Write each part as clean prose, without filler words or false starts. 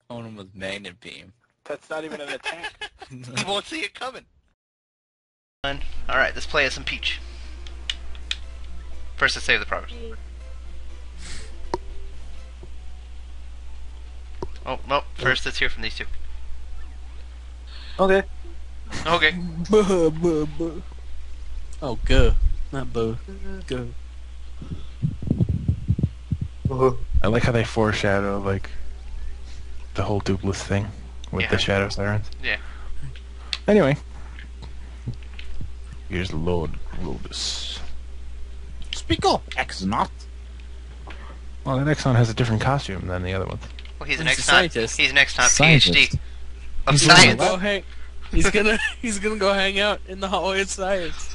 Own him with magnet beam. That's not even an attack. You won't see it coming. Alright, let's play as some Peach. First, let's save the progress. Oh, no. First, let's hear from these two. Okay. Okay. Buh, buh, buh. Oh, guh. Not buh. Guh. I like how they foreshadow, like, the whole Dupless thing with the Shadow Sirens. Yeah. Anyway. Here's Lord Rodus. Speak up, Exonot. Well, that Exxon has a different costume than the other ones. Well, he's an He's a Exxon. scientist. He's an Exxon Scientist. PhD of He's science. gonna go hang. He's gonna go hang out in the hallway of science,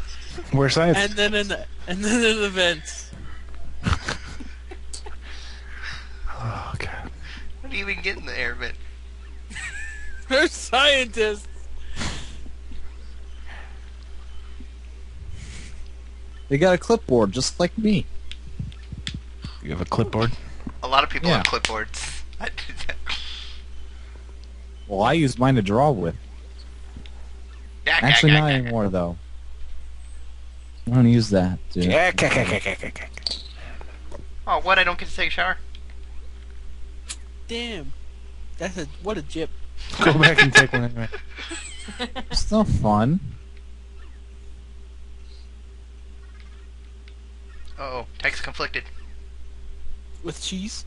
Where science? and then in the vents. Oh, God. How do you even get in the air vent? They're scientists. They got a clipboard just like me. You have a clipboard? A lot of people Yeah. have clipboards. I do that. Well, I use mine to draw with. Actually, not anymore, though. I don't use that. Dude. Oh, what? I don't get to take a shower? Damn. What a jip. Go back and take one anyway. It's still fun. Uh-oh. Text conflicted. With cheese.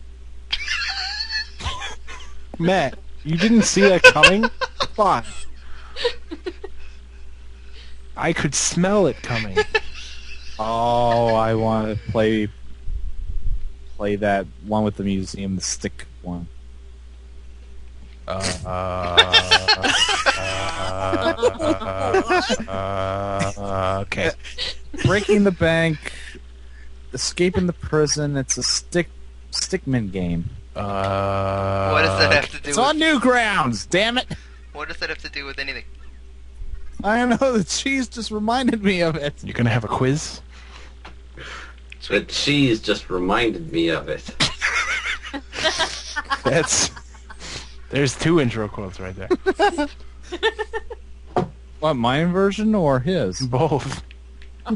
Matt, you didn't see that coming? Fuck. I could smell it coming. Oh, I want to play that one with the museum, the stick one. Okay. Breaking the bank, escaping the prison. It's a stickman game. What does that have to do It's with... on Newgrounds. Damn it! What does that have to do with anything? I don't know. The cheese just reminded me of it. You're gonna have a quiz? The cheese just reminded me of it. There's two intro quotes right there. What, my version or his? Both. I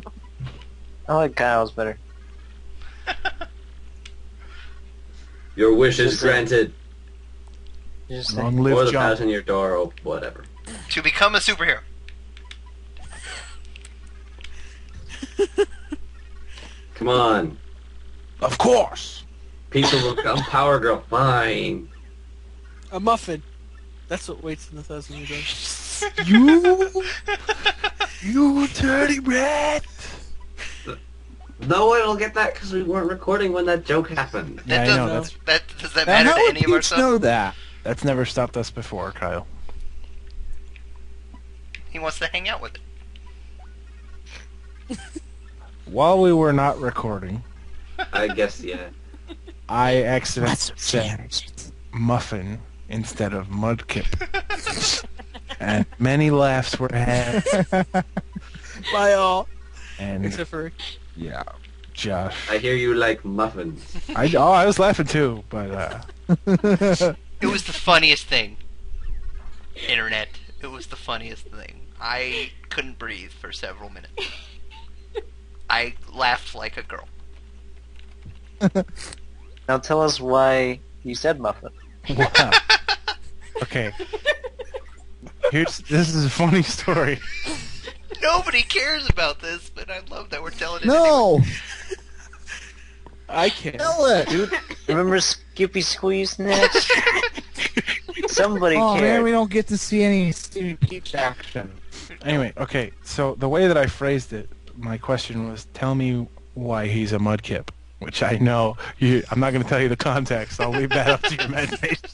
like Kyle's better. Your wish is granted. You just Long Or live the John. pass in your door, or whatever. To become a superhero. Come on. Of course. People will become Power Girl. Fine. A muffin. That's what waits in the 1,000 year door. You dirty rat. No one will get that because we weren't recording when that joke happened. Yeah, I doesn't, know. does that Now, matter how to would any of our Peach stuff? know that? That's never stopped us before, Kyle. He wants to hang out with it. While we were not recording, I guess, yeah. I accidentally said muffin instead of mudkip. And many laughs were had. By all. And Except for... yeah, Josh. I hear you like muffins. I was laughing too, but It was the funniest thing. Internet. It was the funniest thing. I couldn't breathe for several minutes. I laughed like a girl. Now tell us why you said muffin. wow. Okay. This is a funny story. Nobody cares about this, but I love that we're telling it anyway. No! I can't. Tell it! Dude, remember Skippy Squeeze next? Somebody Oh man, cared. we don't get to see any Stevie Peach action. Anyway, okay, so the way that I phrased it, my question was, tell me why he's a mudkip, which I know, I'm not going to tell you the context, I'll leave that up to your imagination.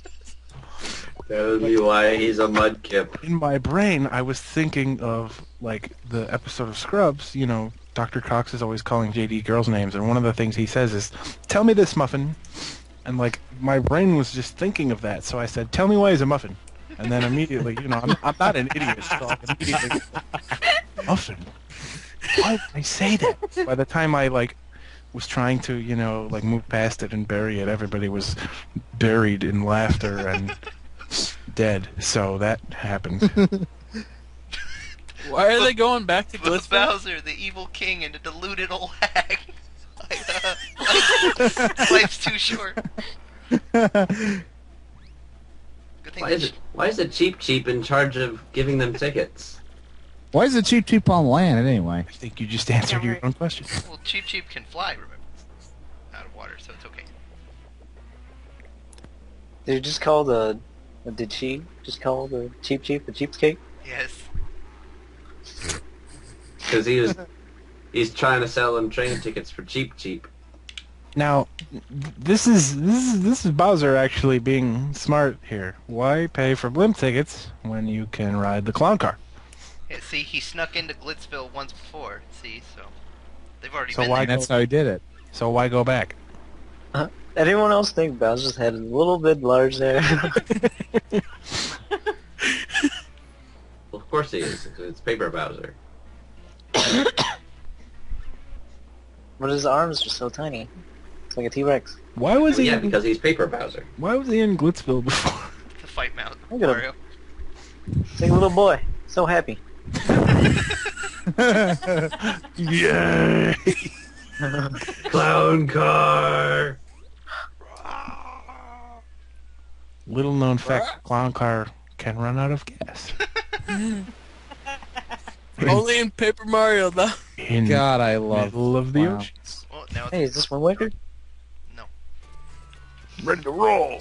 Tell me why he's a mudkip. In my brain, I was thinking of, like, the episode of Scrubs, you know, Dr. Cox is always calling JD girls' names, and one of the things he says is, tell me this, muffin. And, like, my brain was just thinking of that, so I said, tell me why he's a muffin. And then immediately, you know, I'm not an idiot, so I immediately, muffin? Why did I say that? By the time I, like, was trying to, you know, like, move past it and bury it, everybody was buried in laughter, and dead, so that happened. Why are they going back to But Glitzville? Bowser, the evil king and a deluded old hag. Life's too short. Good thing Why is the Cheap in charge of giving them tickets? Why is it cheap on land anyway? I think you just answered your own question. Well, Cheap can fly, remember? Out of water, so it's okay. Did you just call the... Did she just call the Cheap a cheapskate? Yes. Because he's trying to sell them train tickets for cheap. Now, this is Bowser actually being smart here. Why pay for blimp tickets when you can ride the clown car? Yeah, see, he snuck into Glitzville once before. See, so they've already So been why there. That's how he did it. So why go back? Anyone else think Bowser's head is a little bit large there? Well, of course he is. It's Paper Bowser. But his arms are so tiny. It's like a T-Rex. Why was he? Yeah, because he's Paper Bowser. Why was he in Glitzville before? To fight Mount Look at him. Mario. It's like a little boy. So happy. Yay! Clown car! Little known fact: clown car can run out of gas. Only in Paper Mario, though. In God, I the love middle of the clowns. ocean. Well, now it's Hey, is this Wind Waker? no. Ready to roll.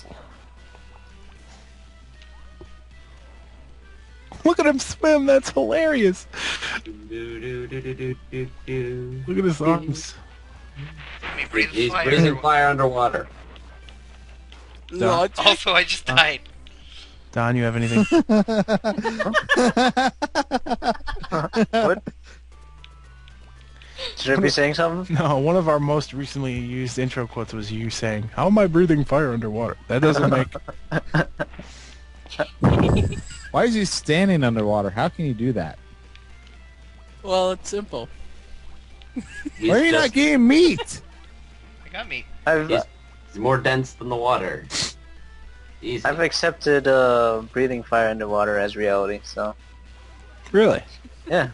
Look at him swim. That's hilarious. Look at his arms. Let me breathe He's fire. breathing fire underwater. Logic. Also, I just died. Don, you have anything? What? Should I be saying something? No, one of our most recently used intro quotes was you saying, "How am I breathing fire underwater?" That doesn't make... Why is he standing underwater? How can he do that? Well, it's simple. He's Why are you not just- getting meat? I got me. He's more dense than the water. Easy. I've accepted breathing fire underwater as reality, so Really? yeah.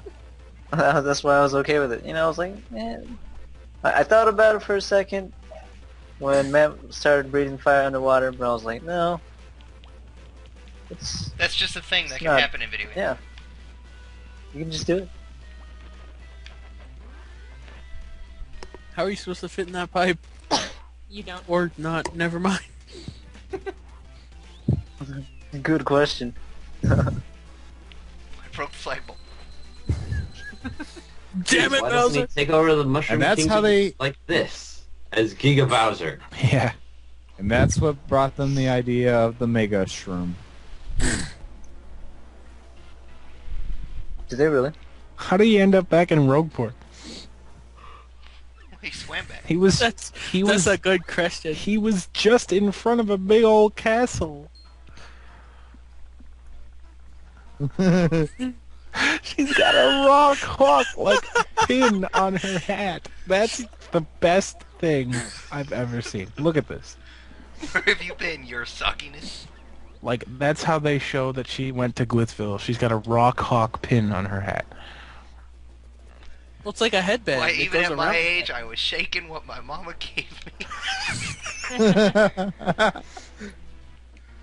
That's why I was okay with it. You know, I was like, I thought about it for a second when Matt started breathing fire underwater, but I was like, no. That's just a thing that can not- happen in video games. Yeah. You can just do it. How are you supposed to fit in that pipe? You don't. Or not? Never mind. Good question. I broke the flagpole. Damn it, Why doesn't he Bowser! take over the Mushroom And that's Kingdom how they- like this as Giga Bowser? Yeah. And that's what brought them the idea of the Mega Shroom. Did they really? How did he end up back in Rogueport? He swam back. He was... That's he that's was... a good question. He was just in front of a big old castle. She's got a rock hawk like pin on her hat. That's the best thing I've ever seen. Look at this. Where have you been, your suckiness? Like, that's how they show that she went to Glitzville. She's got a rock hawk pin on her hat. Well, it's like a headband. Why, It even goes at my around. age, I was shaking what my mama gave me.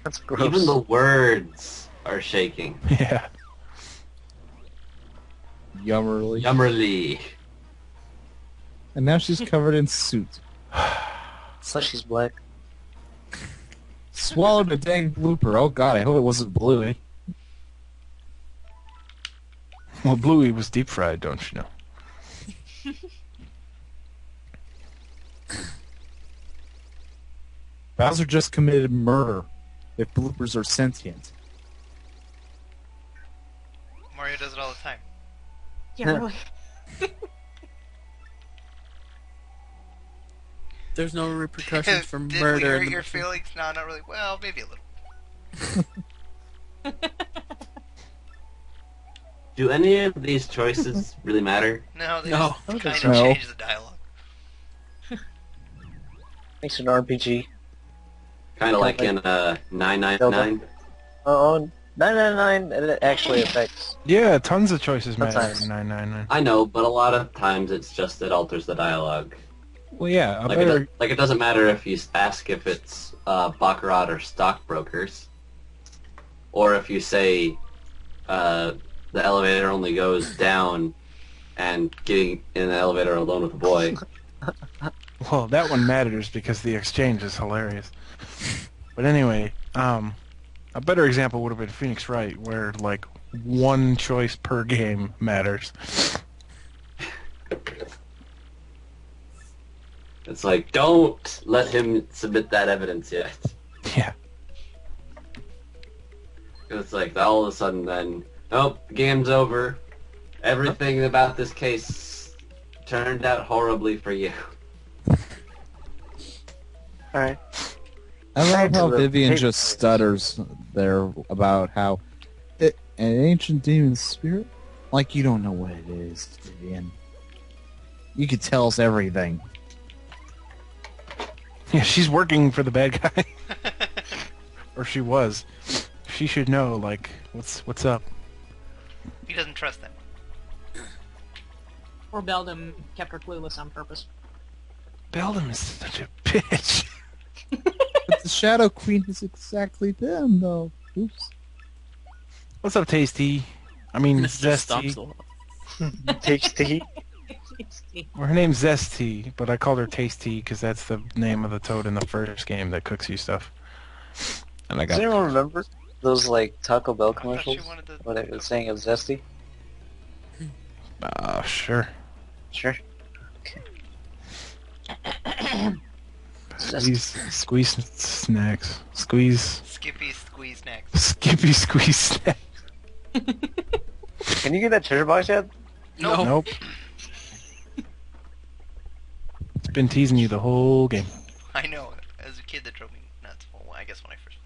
That's gross. Even the words are shaking. Yeah. Yummerly. Yummerly. And now she's covered in soot. Plus she's black. Swallowed a dang blooper. Oh god, I hope it wasn't Bluey. Well, Bluey was deep fried, don't you know? Bowser just committed murder. If bloopers are sentient. Mario does it all the time. Yeah, really. There's no repercussions for Did murder. we in hurt the your movie. feelings? No, not really. Well, maybe a little. Do any of these choices really matter? No, they No. just kind so. of change the dialogue. Makes it an RPG. Kind of like in 999. Oh, 999 it actually affects. Yeah, tons of choices matter. Sometimes. 999. I know, but a lot of times it's just it alters the dialogue. Well, yeah, Like it doesn't matter if you ask if it's baccarat or stockbrokers, or if you say the elevator only goes down and getting in the elevator alone with a boy. Well, that one matters because the exchange is hilarious. But anyway, a better example would have been Phoenix Wright, where like one choice per game matters. It's like, don't let him submit that evidence yet. Yeah. It's like, all of a sudden then, nope, the game's over. Everything about this case turned out horribly for you. Alright. I love Back to how the Vivian paper just stutters there about how an ancient demon spirit? Like you don't know what it is, Vivian. You could tell us everything. Yeah, she's working for the bad guy. Or she was. She should know, like, what's up. He doesn't trust them. Or Beldam kept her clueless on purpose. Beldam is such a bitch. But the Shadow Queen is exactly them, though. Oops. What's up, Tasty? I mean, Mr. Zesty. Stompsel. Tasty. Well, her name's Zesty, but I called her Tasty because that's the name of the toad in the first game that cooks you stuff. And I Does got anyone remember those like Taco Bell I thought commercials? you wanted to What it was saying of Zesty? sure. Sure. Okay. Squeeze snacks. Squeeze. Skippy squeeze next. Skippy squeeze snacks. Can you get that treasure box yet? Nope. Nope. It's been teasing you the whole game. I know. As a kid, that drove me nuts. Well, I guess when I first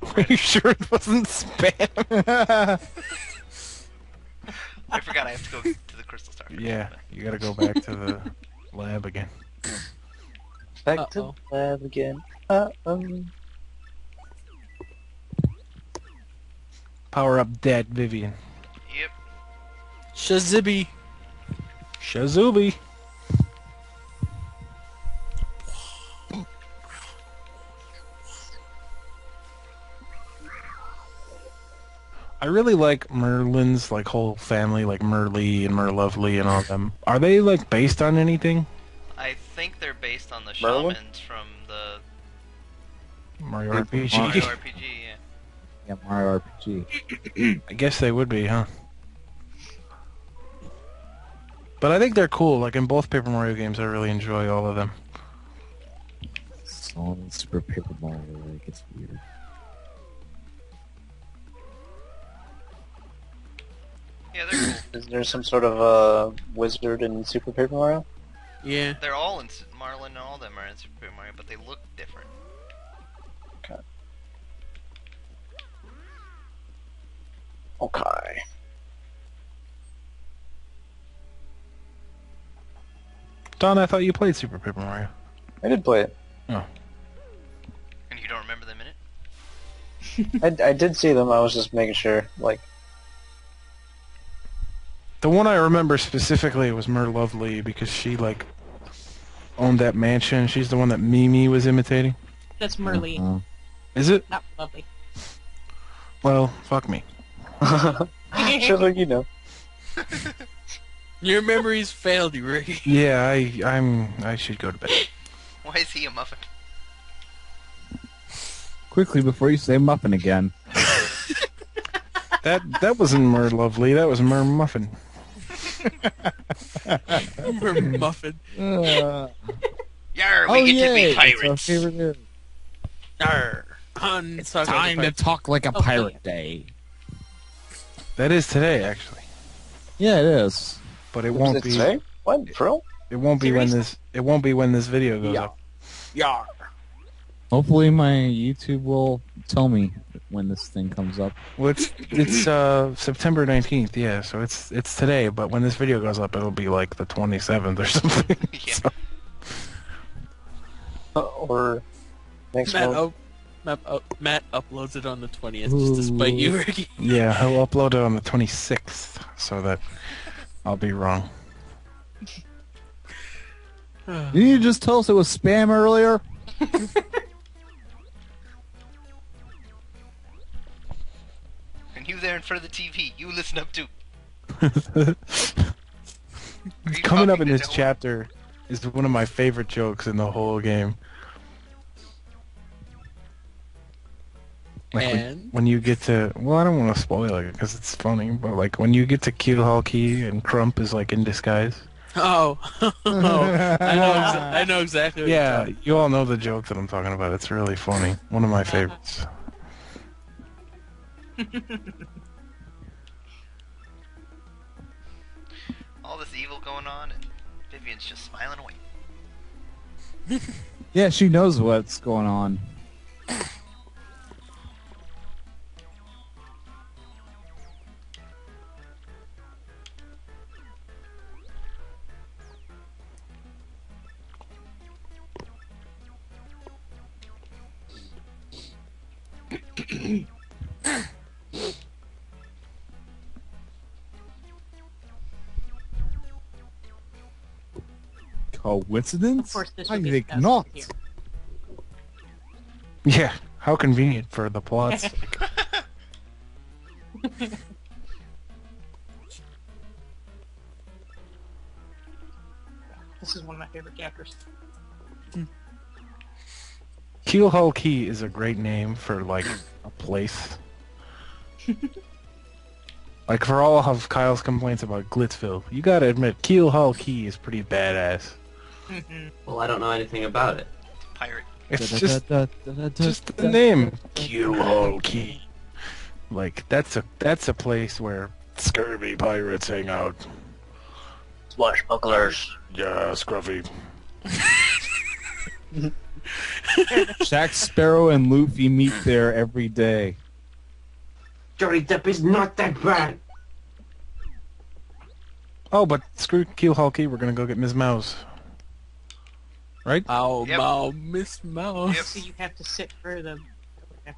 played. Are you sure it wasn't spam? I forgot I have to go to the Crystal Star. Yeah, you gotta go back to the lab again. Back to Uh-oh. the lab again. Power up dead Vivian. Yep. Shazibby. Shazubi. I really like Merlin's like whole family, like Merly and Merlovely and all of them. Are they like based on anything? I think they're based on the Merlin? shamans from the Mario Mario RPG. Mario RPG, yeah. Yeah, Mario RPG. I guess they would be, huh? But I think they're cool. Like in both Paper Mario games, I really enjoy all of them. So Super Paper Mario, like it's weird. Yeah, they're cool. Is there some sort of wizard in Super Paper Mario? Yeah. They're all in Marlin and all of them are in Super Paper Mario, but they look different. Okay. Don, I thought you played Super Paper Mario. I did play it. And you don't remember them in it? I did see them. I was just making sure. Like, The one I remember specifically was Merlovely because she like owned that mansion. She's the one that Mimi was imitating. That's Merly, Is it? not Lovely. Well, fuck me. sure, you know. Your memories failed you, Ricky. Yeah, I should go to bed. Why is he a muffin? Quickly before you say muffin again. That wasn't Merlovely. That was Mer Muffin. We're muffin. Yarr, Oh, we get to be yay, it's our pirates! favorite area. Arr. It's time to talk like a pirate day. That is today, actually. Yeah, it is. But it won't It's be. today? What? For real? It won't be when this. It won't be when this video goes up. Yar. Hopefully my YouTube will tell me when this thing comes up. Well, it's September 19th. Yeah, so it's today. But when this video goes up, it'll be like the 27th or something. Yeah. So- Or Next Matt, month. Matt uploads it on the 20th just to spite you, Ricky. Yeah, he'll upload it on the 26th, so that I'll be wrong. Didn't you just tell us it was spam earlier? And you there in front of the TV, you listen up too. Are you Coming up talking in to this no one? chapter is one of my favorite jokes in the whole game. Like And? when you get to, well, I don't want to spoil it because it's funny, but like when you get to Keelhaul Key and Crump is like in disguise. Oh, I know exactly what you're Yeah, talking you all know the joke that I'm talking about. It's really funny. One of my favorites. All this evil going on, and Vivian's just smiling away. Yeah, she knows what's going on. Coincidence? Of course, this I would be think the best not. here. Yeah, how convenient for the plot's sake. This is one of my favorite chapters. Keelhaul Key is a great name for like a place. Like for all of Kyle's complaints about Glitzville, you gotta admit Keelhaul Key is pretty badass. Well, I don't know anything about it. Pirate. It's just the name Keelhaul Key. Like that's a place where scurvy pirates hang out. Swashbucklers. Yeah, scruffy. Jack Sparrow and Luffy meet there every day. Johnny Depp is not that bad. Oh, but screw Keelhaul Key, we're gonna go get Ms. Mouse. Right? Ow, Yep. Mow, Miss Mouse. Yep. So you have to sit through the... Okay.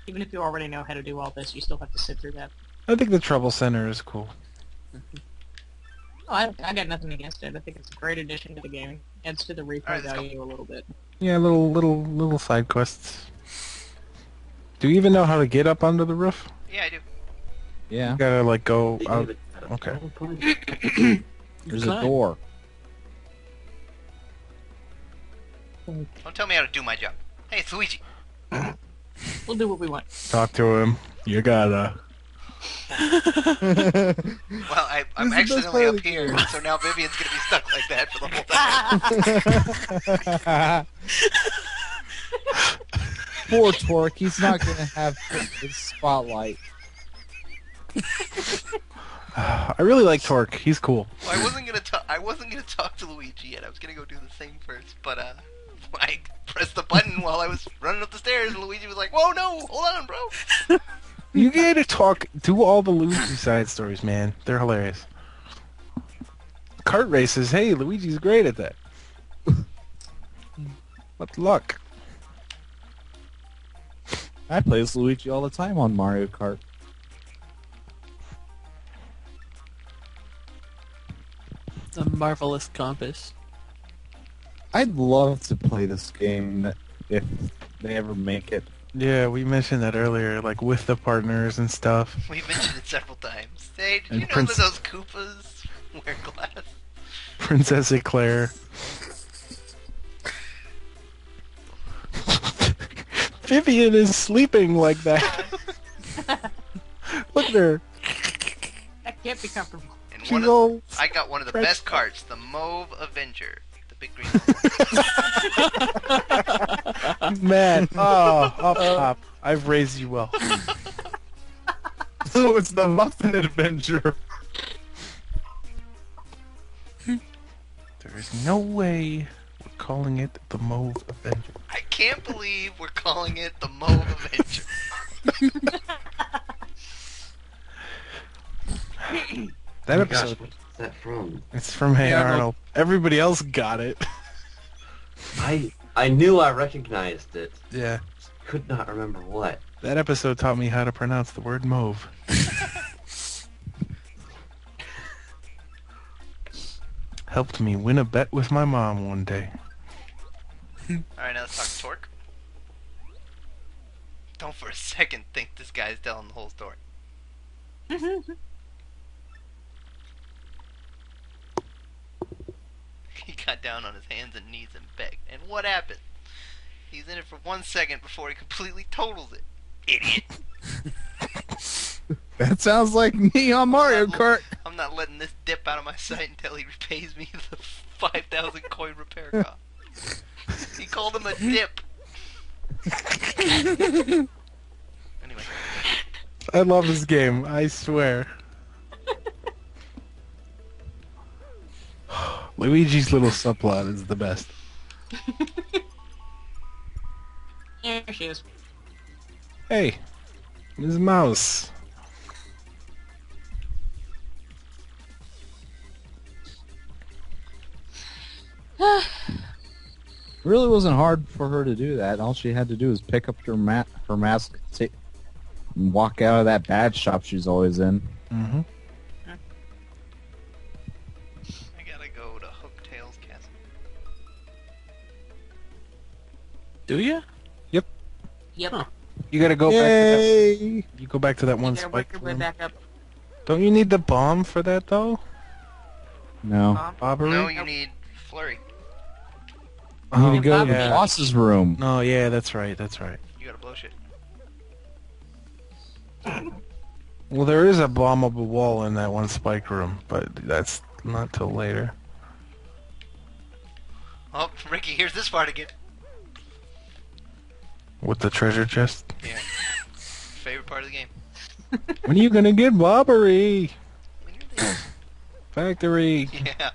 Even if you already know how to do all this, you still have to sit through that. I think the Trouble Center is cool. Oh, I got nothing against it. I think it's a great addition to the game. Adds to the replay Alright, let's go. value a little bit. Yeah, little side quests. Do you even know how to get up onto the roof? Yeah, I do. Yeah, You gotta like go They out. gave it a Okay. 12 point. there's a Climb. door. Don't tell me how to do my job. Hey, it's Luigi. We'll do what we want. Talk to him. You gotta. Well, I'm This is the best accidentally part up of the here, game. so now Vivian's gonna be stuck like that for the whole time. Poor Torque, he's not gonna have his spotlight. I really like Torque. He's cool. Well, I wasn't gonna talk to Luigi yet. I was gonna go do the thing first, but I pressed the button while I was running up the stairs, and Luigi was like, "Whoa, no, hold on, bro." You gotta talk. Do all the Luigi side stories, man. They're hilarious. Kart races. Hey, Luigi's great at that. What luck. I play as Luigi all the time on Mario Kart. The marvelous compass. I'd love to play this game if they ever make it. Yeah, we mentioned that earlier, like with the partners and stuff. We've mentioned it several times. Hey, did And you know Prince- that those Koopas wear glass? Princess Eclair. Vivian is sleeping like that. Look at her. That can't be comfortable. And She's one of, all I got one of the stretched best carts, the Mauve Avenger, the big green. mad. Oh, up top. I've raised you well. So it's the Muffin Adventure. There is no way we're calling it the Mauve Avenger. I can't believe we're calling it the Mauve Avenger. That Oh my gosh, episode. what's that from? It's from Hey Hey, Arnold. Arnold. Everybody else got it. I knew I recognized it. Yeah. Could not remember what. That episode taught me how to pronounce the word mauve. Helped me win a bet with my mom one day. Alright, now let's talk torque. Don't for a second think this guy's telling the whole story. He got down on his hands and knees and begged. And what happened? He's in it for 1 second before he completely totals it. Idiot. That sounds like me on Mario Kart. I'm not letting this dip out of my sight until he repays me the 5,000 coin repair cost. He called him a dip. Anyway. I love this game, I swear. Luigi's little subplot is the best. There she is. Hey, Ms. Mouse. It really wasn't hard for her to do that. All she had to do was pick up her mask, and walk out of that bad shop she's always in. Mm-hmm. I gotta go to Hooktail's castle. Do you? Yep. Yep. Huh. You gotta go back to Yay! that. You go back to that one Gotta work spike your way room. back up. Don't you need the bomb for that though? No. Bobbery? No, you need Flurry. You need to go to the yeah. boss's room. No, yeah, that's right, that's right. You gotta blow shit. Well, there is a bombable wall in that one spike room, but that's not till later. Oh, Ricky, here's this part again. With the treasure chest? Yeah. Favorite part of the game. When are you gonna get Bobbery? When you're there. Factory. Yeah.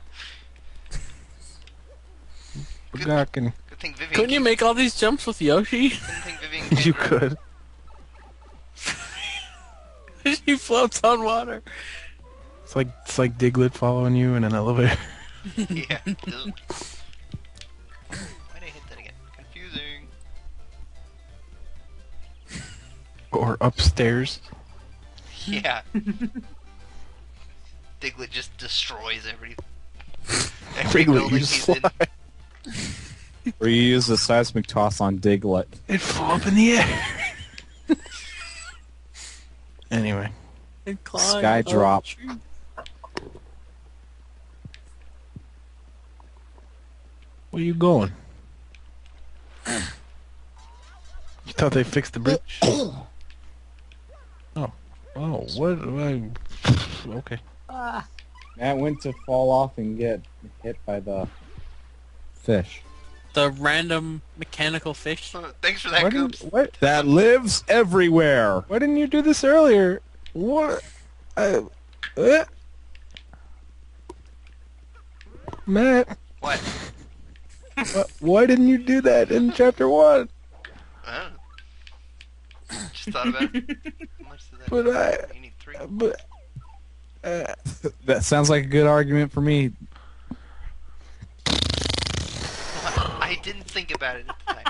Bugakin. Good thing Vivian. Couldn't you make all these jumps with Yoshi? Good thing Vivian. can't You run. could. He floats on water. It's like Diglett following you in an elevator. Yeah. Ugh. Why'd I hit that again? Confusing. Or upstairs. Yeah. Diglett just destroys every Diglett, building you he's in. slide. Or you use the seismic toss on Diglett. It flew up in the air. Anyway. And climb Sky up drop. the tree. Where you going? You thought they fixed the bridge? Oh. Oh, what? Okay. Matt went to fall off and get hit by the fish. The random mechanical fish. Thanks for that, Why Goops. didn't, what? That lives everywhere. Why didn't you do this earlier? What? Matt, What? why didn't you do that in chapter 1? I don't know. Just thought about it. How much does that But need? You need 3. But That sounds like a good argument for me. I didn't think about it at the time.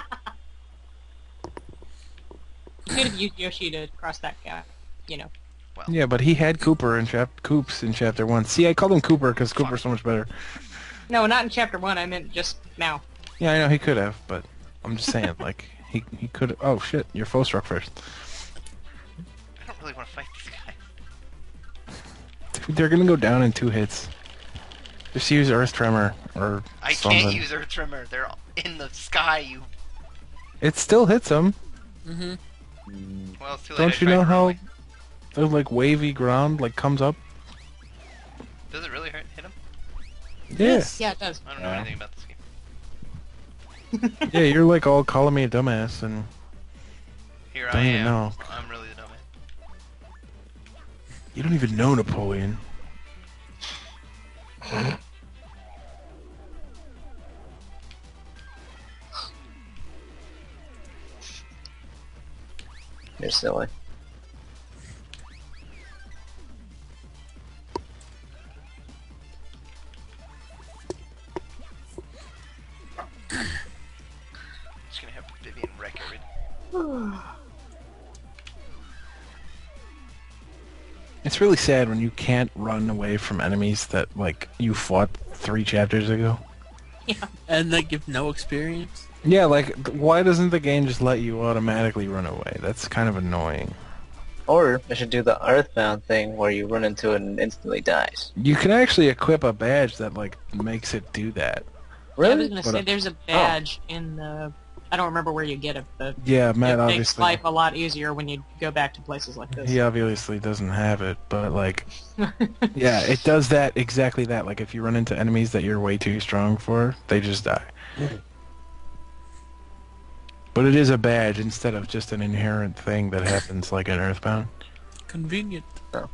You could have used Yoshi to cross that gap, you know. yeah, but he had Cooper in Coops in chapter 1. See, I called him Cooper because Cooper's so much better. No, not in chapter 1, I meant just now. Yeah, I know he could have, but I'm just saying, like he could. Oh shit, your foe struck first. I don't really want to fight this guy. Dude, they're gonna go down in 2 hits. Just use Earth Tremor or I something. can't use Earth Tremor. They're in the sky, you... It still hits them. Mm-hmm. Well, it's too late. Don't I you tried know how running. the like wavy ground like comes up? Does it really hit him? Yes. Yeah, it does. I don't know anything about this game. Yeah, you're like all calling me a dumbass and Here Don't I even am. know. I'm really the dumbass. you don't even know Napoleon. You're silly. It's really sad when you can't run away from enemies that, like, you fought 3 chapters ago. And they give no experience. Yeah, like, why doesn't the game just let you automatically run away? That's kind of annoying. Or I should do the Earthbound thing where you run into it and instantly dies. You can actually equip a badge that, like, makes it do that. Yeah, I was gonna say What- there's a badge in the. I don't remember where you get it, but Yeah, Matt it makes obviously... life a lot easier when you go back to places like this. He obviously doesn't have it, but, like... yeah, it does that, exactly that. Like, if you run into enemies that you're way too strong for, they just die. But it is a badge instead of just an inherent thing that happens like in Earthbound. Convenient. Well,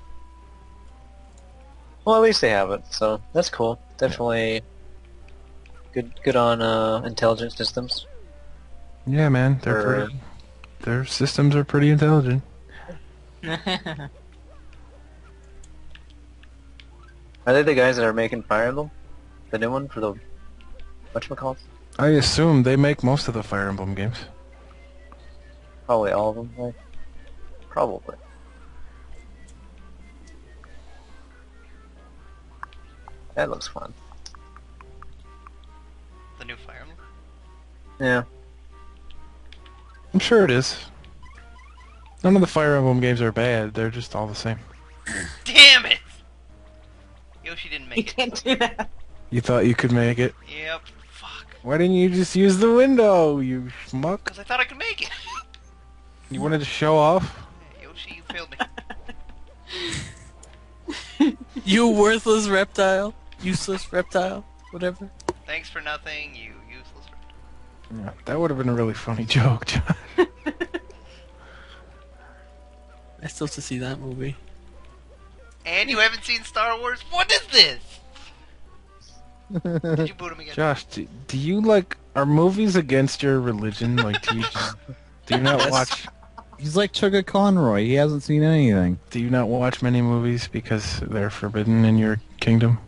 at least they have it, so that's cool. Definitely good on intelligent systems. Yeah, man, their systems are pretty intelligent. Are they the guys that are making Fire Emblem? The new one for the whatchamacallit? I assume they make most of the Fire Emblem games. Probably all of them, right? Probably. That looks fun. The new Fire Emblem? Yeah. I'm sure it is. None of the Fire Emblem games are bad, they're just all the same. Damn it! Yoshi didn't You make it. can't do that. You thought you could make it? Yep. Fuck. Why didn't you just use the window, you schmuck? Because I thought I could make it. You wanted to show off? Yoshi, you failed me. You worthless reptile. Useless reptile. Whatever. Thanks for nothing, you useless. Yeah, that would have been a really funny joke, John. I still have to see that movie. And you haven't seen Star Wars? What is this? Did you boot him again? Josh, do you like, are movies against your religion? Like, do you not Yes. watch, He's like Chugga Conroy. He hasn't seen anything. do you not watch many movies because they're forbidden in your kingdom?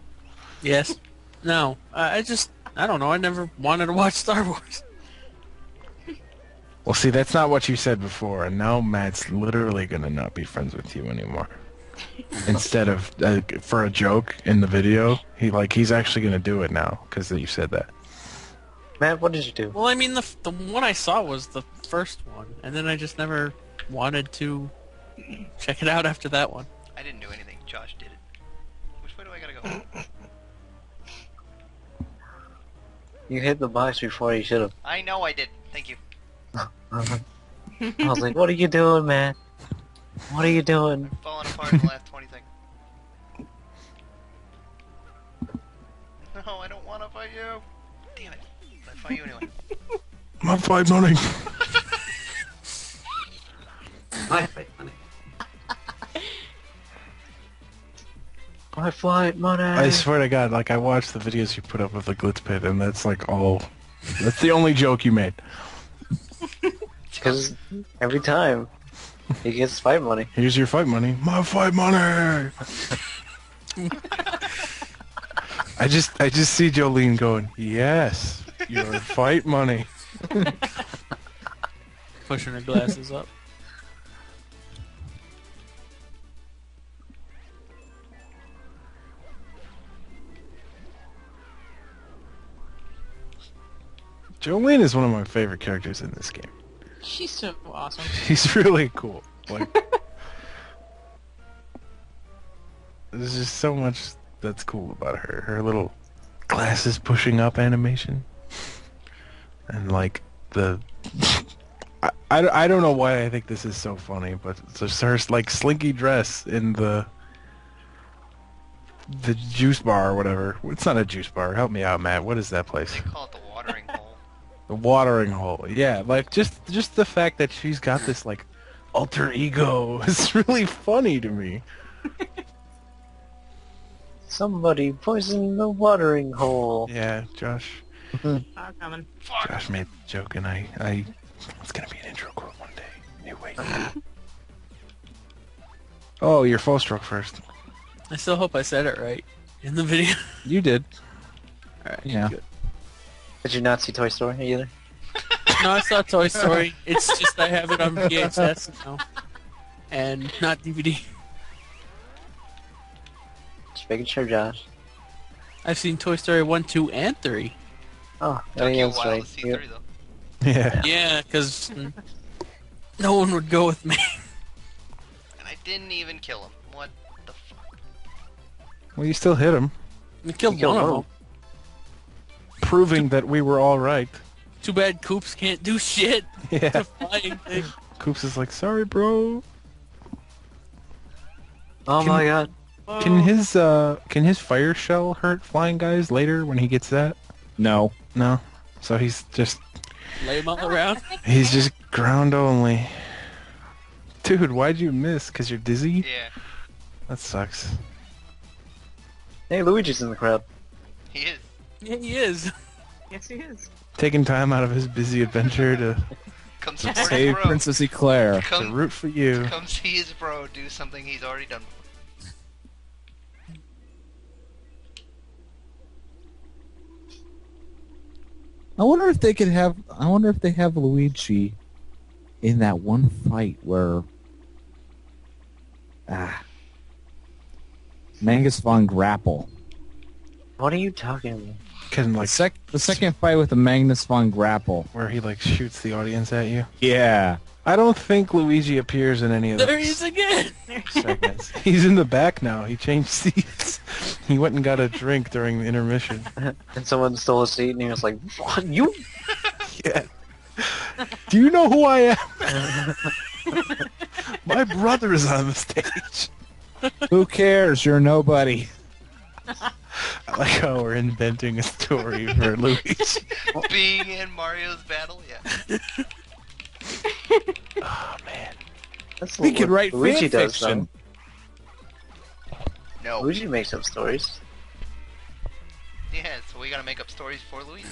Yes. No. I don't know. I never wanted to watch Star Wars. Well, see, that's not what you said before, and now Matt's literally gonna not be friends with you anymore. Instead of for a joke in the video, he's actually gonna do it now because you said that. Matt, what did you do? Well, I mean, the one I saw was the first one, and then I just never wanted to check it out after that one. I didn't do anything. Josh did it. Which way do I gotta go? You hit the box before you should have. I know I did. Thank you. I was like, what are you doing, man? What are you doing? Falling apart in the last 20 seconds. No, I don't want to fight you. Damn it. But I fight you anyway. My fight money. My fight money. My flight money! I swear to God, like I watched the videos you put up with the Glitz Pit, and that's like all. That's the only joke you made. Because every time he gets fight money. Here's your fight money. My fight money. I just see Jolene going, yes, your fight money. Pushing her glasses up. Jolene is one of my favorite characters in this game. She's so awesome. She's really cool. Like, there's just so much that's cool about her. Her little glasses pushing up animation, and like the. I don't know why I think this is so funny, but it's just her like slinky dress in the juice bar or whatever. It's not a juice bar. Help me out, Matt. What is that place? They call it the watering hole. The watering hole. Yeah, like just the fact that she's got this like alter ego is really funny to me. Somebody poisoned the watering hole. Yeah, Josh. Not coming. Fuck! Josh made the joke, and I it's gonna be an intro quote one day. Hey, wait. Oh, your full stroke first. I still hope I said it right in the video. You did. Alright, Yeah. good. Did you not see Toy Story either? No, I saw Toy Story. It's just I have it on VHS now, and not DVD. Just making sure, Josh. I've seen Toy Story 1, 2, and 3. Oh, Took you a that's while right. to see 3 though. Yeah. Yeah, because no one would go with me. And I didn't even kill him. What the fuck? Well, you still hit him, We killed You killed one of one. them. proving that we were all right. Too bad Coops can't do shit. Yeah. It's a flying thing. Coops is like, sorry, bro. Oh my god. Can his fire shell hurt flying guys later when he gets that? No. No. So he's just Lay him all around. ground only. Dude, why'd you miss? 'Cause you're dizzy? Yeah, That sucks. Hey, Luigi's in the crowd. he is. Yeah, he is. Yes, he is. Taking time out of his busy adventure to Come support his Save bro. Princess Eclair. Come, root for you. come see his bro do something he's already done before. I wonder if they could have. I wonder if they have Luigi in that one fight where Mangus von Grapple. What are you talking about? Can The, like the second fight with the Magnus von Grapple. where he like shoots the audience at you. Yeah. I don't think Luigi appears in any of There those he is again. segments. He's in the back now. He changed seats. He went and got a drink during the intermission. And someone stole a seat and he was like, "What, you?" Yeah. Do you know who I am? My brother is on the stage. Who cares? You're nobody. I like how we're inventing a story for Luigi. Being in Mario's battle, yeah. Oh man. That's We what could write Luigi fan does, fiction. No. Luigi makes up stories. Yeah, so we gotta make up stories for Luigi.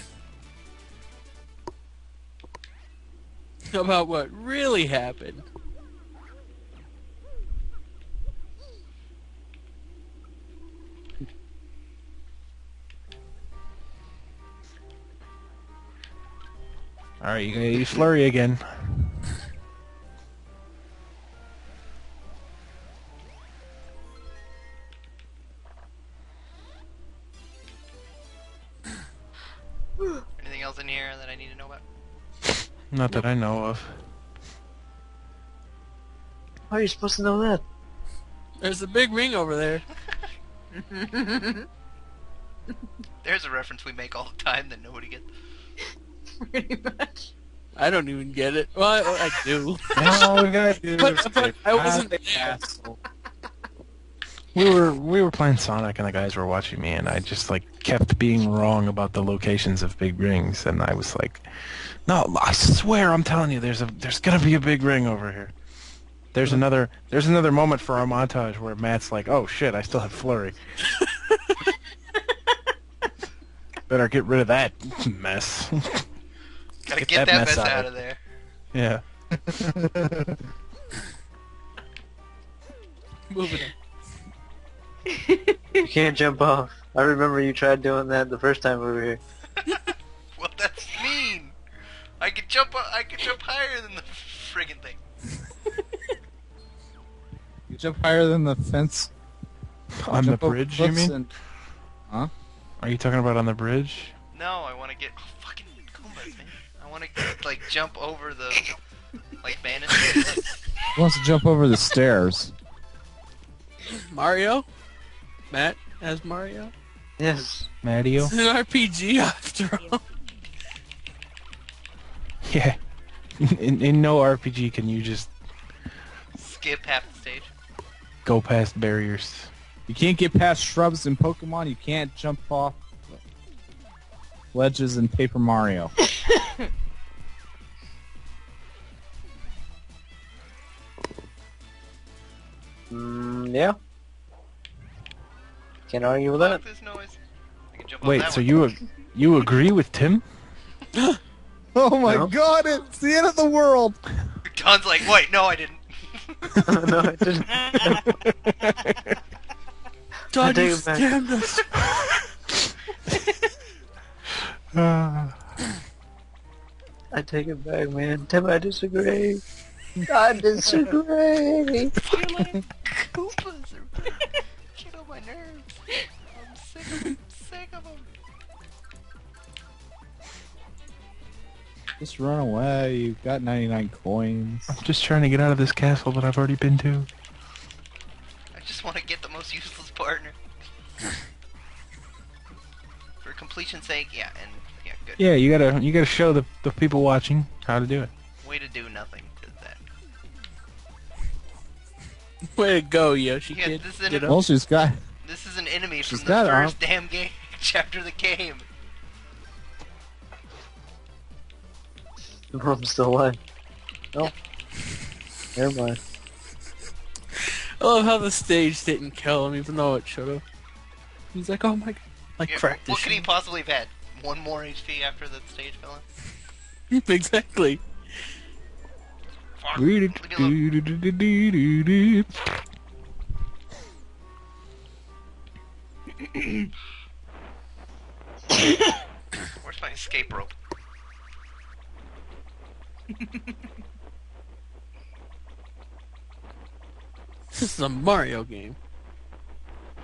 About what really happened. Alright, you gotta use flurry again. Anything else in here that I need to know about? Not that I know of. How are you supposed to know that? There's a big ring over there. There's a reference we make all the time that nobody gets. Pretty much. I don't even get it. Well, I do. No, we gotta do But I wasn't there. We were playing Sonic and the guys were watching me and I just like kept being wrong about the locations of big rings and I was like, no, I swear I'm telling you there's gonna be a big ring over here. There's another moment for our montage where Matt's like, oh shit, I still have flurry. Better get rid of that mess. Gotta get that mess out of there. Yeah. Moving on. You can't jump off. I remember you tried doing that the first time we were here. Well, that's mean. I could jump higher than the friggin' thing. You jump higher than the fence. On the Jump over bridge, you cliffs mean? and- Huh? Are you talking about on the bridge? No, I want to get fucking combos, man. I want to like jump over the like banister. He wants to jump over the stairs. Mario? Matt as Mario? Yes. Mario? It's an RPG after all. Yeah. In no RPG can you just Skip half the stage. go past barriers. You can't get past shrubs in Pokemon. You can't jump off ledges in Paper Mario. Yeah. Can't argue with that. Fuck this noise. I can jump off Wait, that so one. you agree with Tim? Oh my No. god, it's the end of the world! Don's like, wait, no, I didn't. No, I didn't. Don, take you it back. scammed us. I take it back, man. Tim, I disagree. I disagree. Koopas are get on my nerves. I'm sick of them. Just run away. You've got 99 coins. I'm just trying to get out of this castle that I've already been to. I just want to get the most useless partner. For completion's sake, yeah, and yeah, good. Yeah, you gotta show the people watching how to do it. Way to do nothing to that. Way to go, Yoshi Yeah, kid. this is Get an- up. Well, she's got... This is an enemy from She's the got first damn game chapter of the game. I'm still alive. Oh. Never mind. I love how the stage didn't kill him, even though it should have. He's like, oh my god. Like, Yeah, cracked what his could he shit. possibly have had? One more HP after the stage fell in? Exactly. Fuck, look at the- Where's my escape rope? This is a Mario game.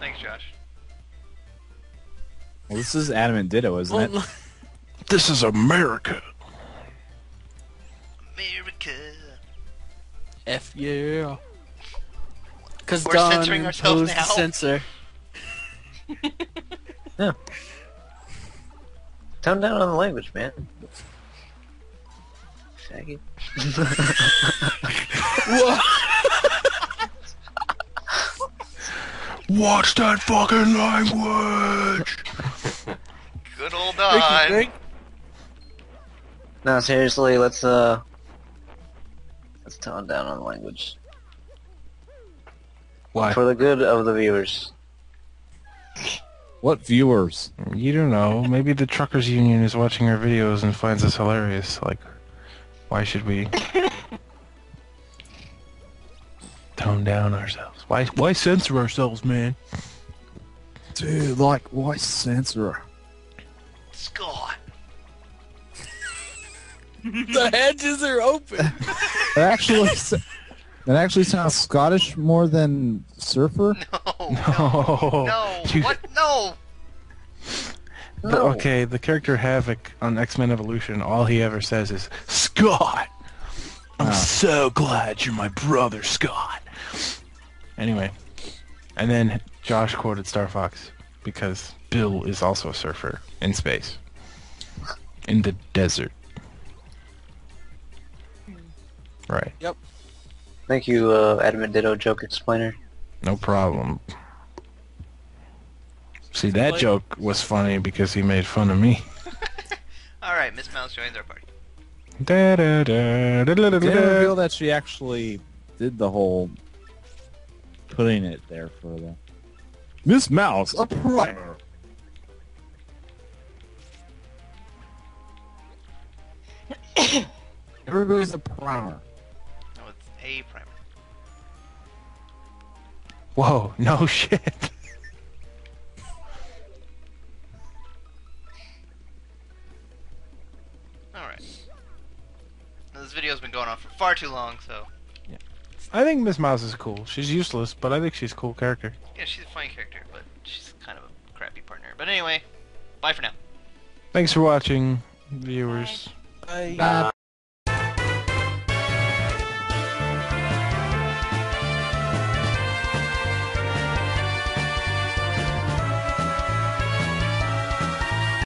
Thanks, Josh. Well, this is Adamant Ditto, isn't it? Well, This is America. America. F yeah. Cause We're Don censoring ourselves imposed now. the censor. Tone down on the language, man. Shaggy. Whoa! Watch that fucking language. Good old Ricky, Don. Greg? No, seriously, let's tone down on the language. Why? For the good of the viewers. What viewers? You don't know. Maybe the truckers union is watching our videos and finds us hilarious. Like, why should we tone down ourselves? Why censor ourselves, man? Dude, like, why censor? Scott. The hedges are open. That actually sounds Scottish more than surfer. No. No. You- What? No. Okay, the character Havoc on X-Men Evolution, all he ever says is, Scott! I'm so glad you're my brother, Scott! Anyway. And then Josh quoted Star Fox, because Bill is also a surfer in space. In the desert. Right. Thank you, Adamant Ditto joke explainer. No problem. See, that joke was funny because he made fun of me. Alright, Miss Mouse joins our party. Da, da, da, da, da, da, Didn't da. reveal that she actually did the whole putting it there for the Miss Mouse, a primer. Everybody's a primer. No, it's a primer. Whoa, no shit. Alright. Now, this video's been going on for far too long, so... I think Miss Mouse is cool. She's useless, but I think she's a cool character. Yeah, she's a funny character, but she's kind of a crappy partner. But anyway, bye for now. Thanks for watching, viewers. Bye.